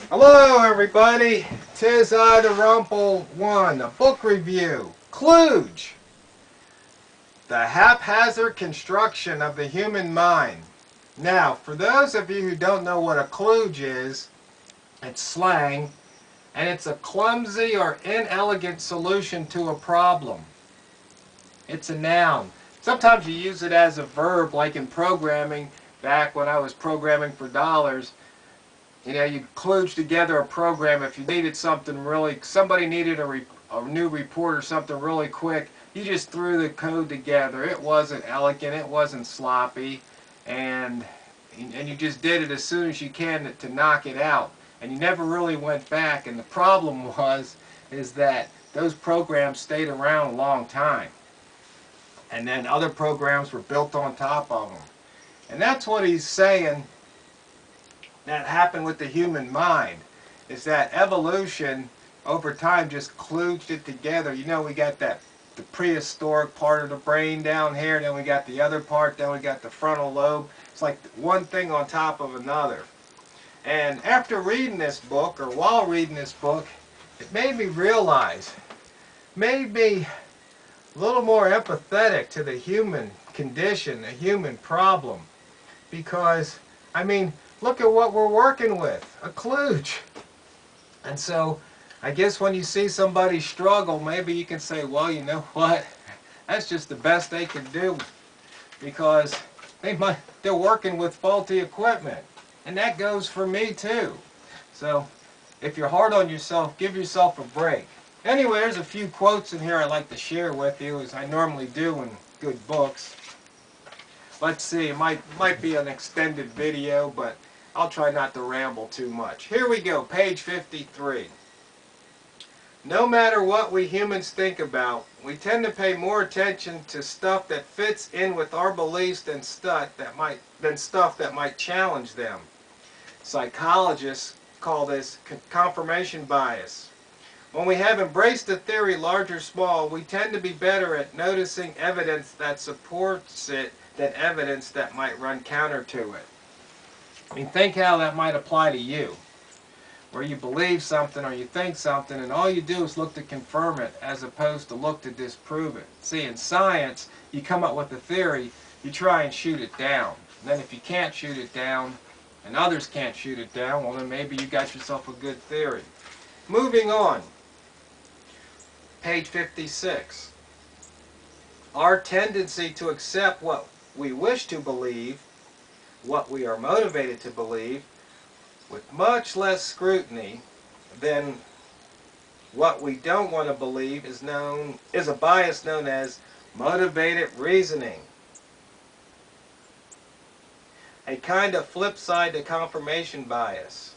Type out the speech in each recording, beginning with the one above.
Hello everybody, 'tis I, the Rumpledone, a book review. Kluge, the haphazard construction of the human mind. Now, for those of you who don't know what a kludge is, it's slang, and it's a clumsy or inelegant solution to a problem. It's a noun. Sometimes you use it as a verb, like in programming, back when I was programming for dollars. You know, you kludge together a program if you needed something really, somebody needed a new report or something really quick. You just threw the code together. It wasn't elegant, it wasn't sloppy, and you just did it as soon as you can to knock it out. And you never really went back. And the problem is that those programs stayed around a long time. And then other programs were built on top of them. And that's what he's saying that happened with the human mind, is that evolution over time just kludged it together. You know, we got the prehistoric part of the brain down here, then we got the other part, then we got the frontal lobe. It's like one thing on top of another. And after reading this book, or while reading this book, it made me realize, made me a little more empathetic to the human condition, the human problem. Because, I mean, look at what we're working with, a kludge. And so, I guess when you see somebody struggle, maybe you can say, well, you know what, that's just the best they can do, because they're working with faulty equipment. And that goes for me too. So, if you're hard on yourself, give yourself a break. Anyway, there's a few quotes in here I'd like to share with you, as I normally do in good books. Let's see, it might be an extended video, but I'll try not to ramble too much. Here we go, page 53. No matter what we humans think about, we tend to pay more attention to stuff that fits in with our beliefs than stuff that might challenge them. Psychologists call this confirmation bias. When we have embraced a theory, large or small, we tend to be better at noticing evidence that supports it than evidence that might run counter to it. I mean, think how that might apply to you, where you believe something or you think something, and all you do is look to confirm it as opposed to look to disprove it. See, in science, you come up with a theory, you try and shoot it down. And then if you can't shoot it down, and others can't shoot it down, well then maybe you got yourself a good theory. Moving on. Page 56. Our tendency to accept what we wish to believe, what we are motivated to believe, with much less scrutiny than what we don't want to believe is a bias known as motivated reasoning. A kind of flip side to confirmation bias.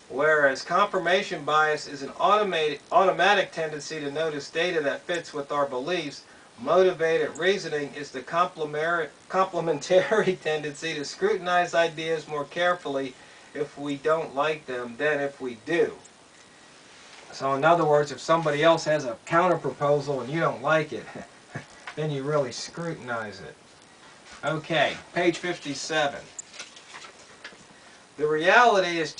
Whereas confirmation bias is an automatic tendency to notice data that fits with our beliefs, motivated reasoning is the complementary tendency to scrutinize ideas more carefully if we don't like them than if we do. So in other words, if somebody else has a counter proposal and you don't like it, then you really scrutinize it. Okay, page 57. The reality is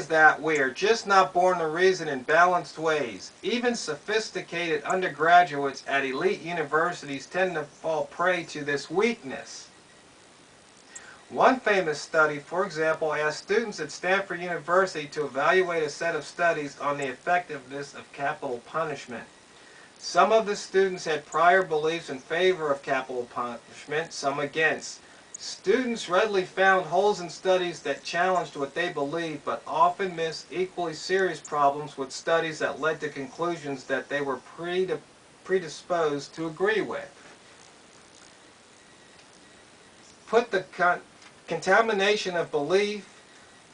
that we are just not born to reason in balanced ways. Even sophisticated undergraduates at elite universities tend to fall prey to this weakness. One famous study, for example, asked students at Stanford University to evaluate a set of studies on the effectiveness of capital punishment. Some of the students had prior beliefs in favor of capital punishment, some against. Students readily found holes in studies that challenged what they believed, but often missed equally serious problems with studies that led to conclusions that they were predisposed to agree with. Put the contamination of belief,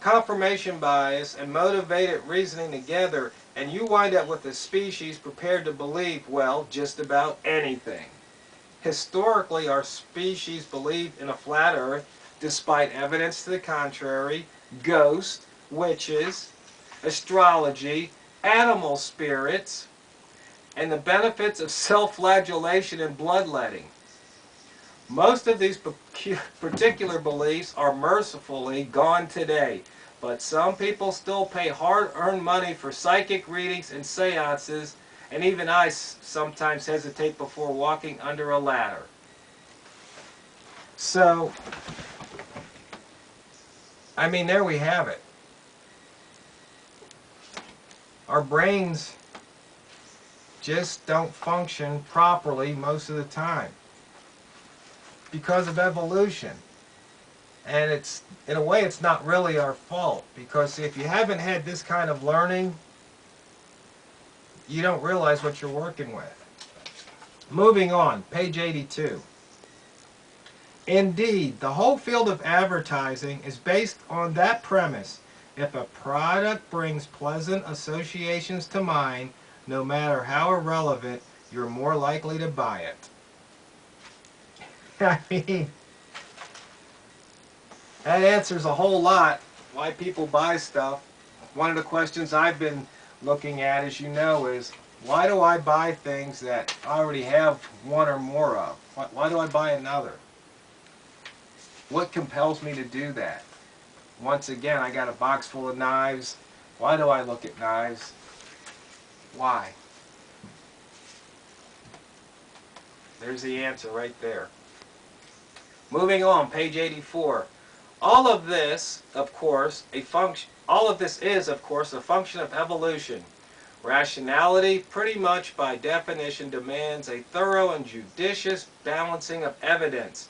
confirmation bias, and motivated reasoning together, and you wind up with a species prepared to believe, well, just about anything. Historically, our species believed in a flat earth, despite evidence to the contrary, ghosts, witches, astrology, animal spirits, and the benefits of self-flagellation and bloodletting. Most of these particular beliefs are mercifully gone today, but some people still pay hard-earned money for psychic readings and seances, and even I sometimes hesitate before walking under a ladder. So, I mean, there we have it. Our brains just don't function properly most of the time because of evolution. And it's, in a way, it's not really our fault, because if you haven't had this kind of learning, you don't realize what you're working with. Moving on, page 82. Indeed, the whole field of advertising is based on that premise. If a product brings pleasant associations to mind, no matter how irrelevant, you're more likely to buy it. I mean, that answers a whole lot why people buy stuff. One of the questions I've been looking at, as you know, is why do I buy things that I already have one or more of? Why do I buy another? What compels me to do that? Once again, I got a box full of knives. Why do I look at knives? Why? There's the answer right there. Moving on, page 84. All of this is, of course, a function of evolution. Rationality, pretty much by definition, demands a thorough and judicious balancing of evidence.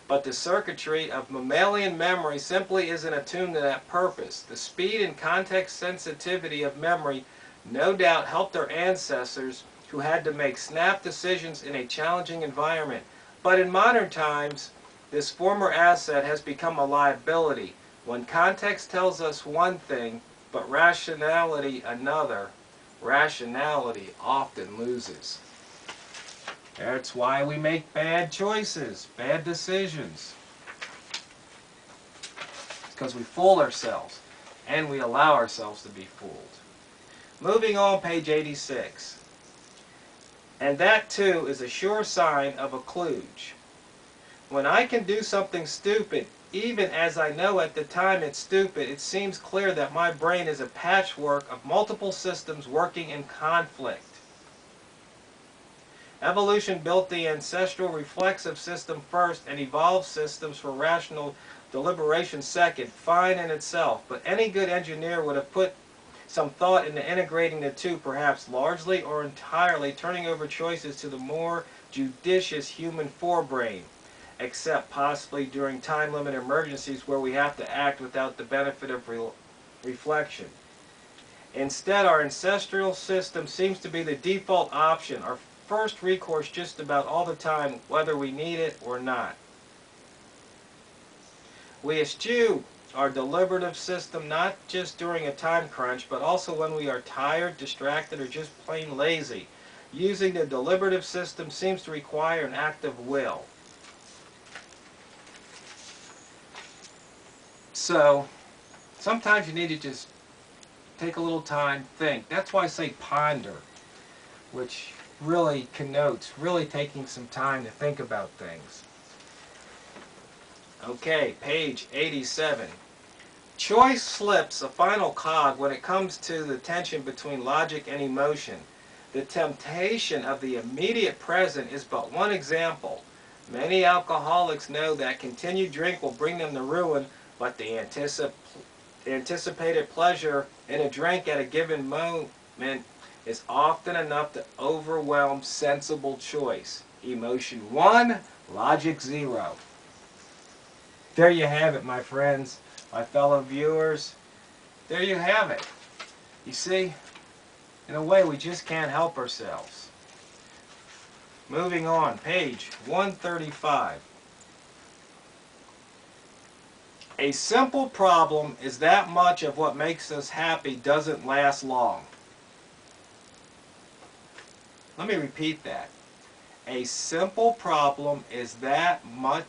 But the circuitry of mammalian memory simply isn't attuned to that purpose. The speed and context sensitivity of memory no doubt helped our ancestors who had to make snap decisions in a challenging environment. But in modern times, this former asset has become a liability. When context tells us one thing, but rationality another, rationality often loses. That's why we make bad choices, bad decisions. It's because we fool ourselves, and we allow ourselves to be fooled. Moving on, page 86. And that, too, is a sure sign of a kludge. When I can do something stupid, even as I know at the time it's stupid, it seems clear that my brain is a patchwork of multiple systems working in conflict. Evolution built the ancestral reflexive system first and evolved systems for rational deliberation second, fine in itself, but any good engineer would have put some thought into integrating the two, perhaps largely or entirely turning over choices to the more judicious human forebrain, except possibly during time-limited emergencies where we have to act without the benefit of reflection. Instead, our ancestral system seems to be the default option, our first recourse just about all the time, whether we need it or not. We eschew our deliberative system not just during a time crunch, but also when we are tired, distracted, or just plain lazy. Using the deliberative system seems to require an act of will. So, sometimes you need to just take a little time, think. That's why I say ponder, which really connotes really taking some time to think about things. Okay, page 87. Choice slips a final cog when it comes to the tension between logic and emotion. The temptation of the immediate present is but one example. Many alcoholics know that continued drink will bring them to ruin, but the anticipated pleasure in a drink at a given moment is often enough to overwhelm sensible choice. Emotion 1, logic 0. There you have it, my friends, my fellow viewers. There you have it. You see, in a way, we just can't help ourselves. Moving on, page 135. A simple problem is that much of what makes us happy doesn't last long. Let me repeat that. A simple problem is that much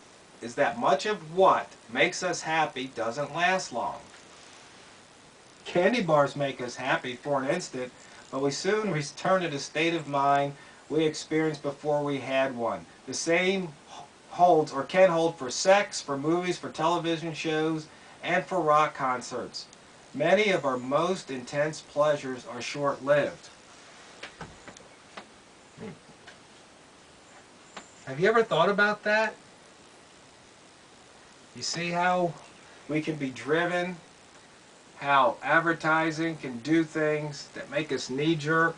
of what makes us happy doesn't last long. Candy bars make us happy for an instant, but we soon return to the state of mind we experienced before we had one. The same holds or can hold for sex, for movies, for television shows, and for rock concerts. Many of our most intense pleasures are short-lived. Have you ever thought about that? You see how we can be driven, how advertising can do things that make us knee-jerk,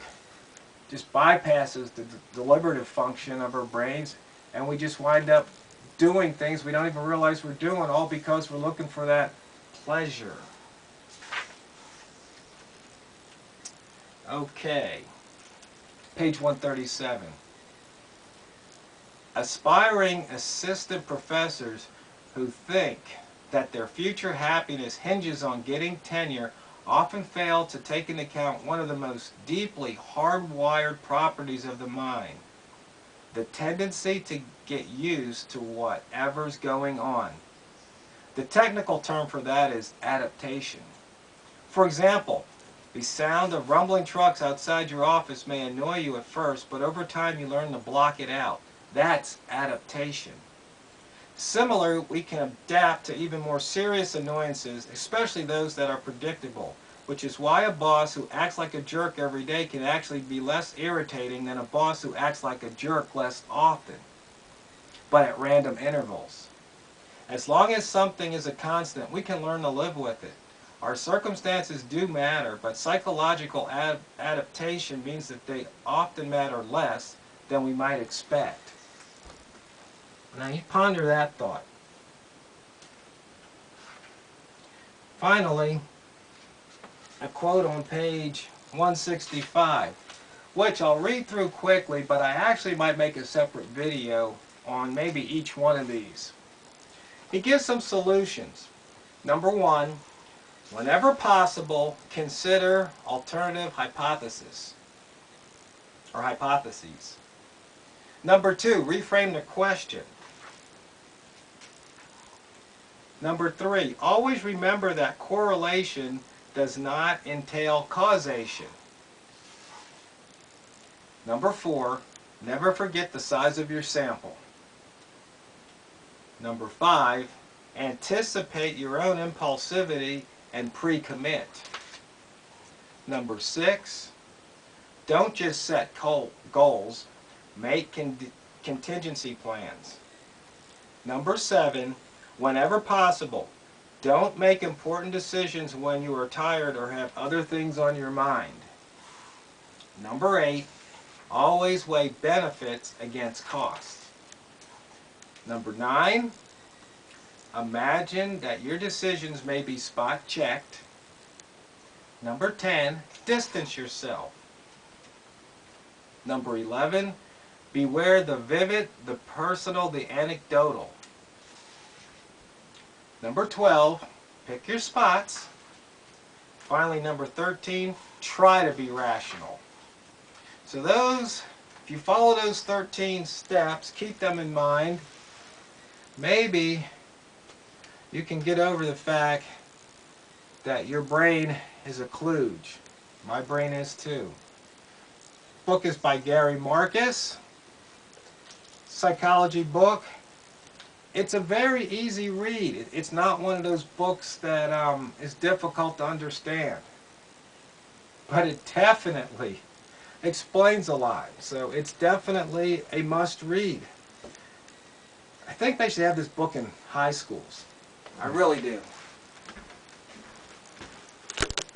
just bypasses the deliberative function of our brains, and we just wind up doing things we don't even realize we're doing, all because we're looking for that pleasure. Okay, page 137. Aspiring assistant professors who think that their future happiness hinges on getting tenure often fail to take into account one of the most deeply hardwired properties of the mind, the tendency to get used to whatever's going on. The technical term for that is adaptation. For example, the sound of rumbling trucks outside your office may annoy you at first, but over time you learn to block it out. That's adaptation. Similarly, we can adapt to even more serious annoyances, especially those that are predictable, which is why a boss who acts like a jerk every day can actually be less irritating than a boss who acts like a jerk less often, but at random intervals. As long as something is a constant, we can learn to live with it. Our circumstances do matter, but psychological adaptation means that they often matter less than we might expect. Now you ponder that thought. Finally, a quote on page 165, which I'll read through quickly, but I actually might make a separate video on maybe each one of these. He gives some solutions. Number one, whenever possible, consider alternative hypotheses or hypotheses. Number two, reframe the question. Number three, always remember that correlation does not entail causation. Number four, never forget the size of your sample. Number five, anticipate your own impulsivity and pre-commit. Number six, don't just set goals, make contingency plans. Number seven, whenever possible, don't make important decisions when you are tired or have other things on your mind. Number eight, always weigh benefits against costs. Number nine, imagine that your decisions may be spot checked. Number 10, distance yourself. Number 11, beware the vivid, the personal, the anecdotal. Number 12, pick your spots. Finally, number 13, try to be rational. So those, if you follow those 13 steps, keep them in mind, maybe you can get over the fact that your brain is a kludge. My brain is too. The book is by Gary Marcus. Psychology book. It's a very easy read. It's not one of those books that is difficult to understand. But it definitely explains a lot. So it's definitely a must read. I think they should have this book in high schools. I really do.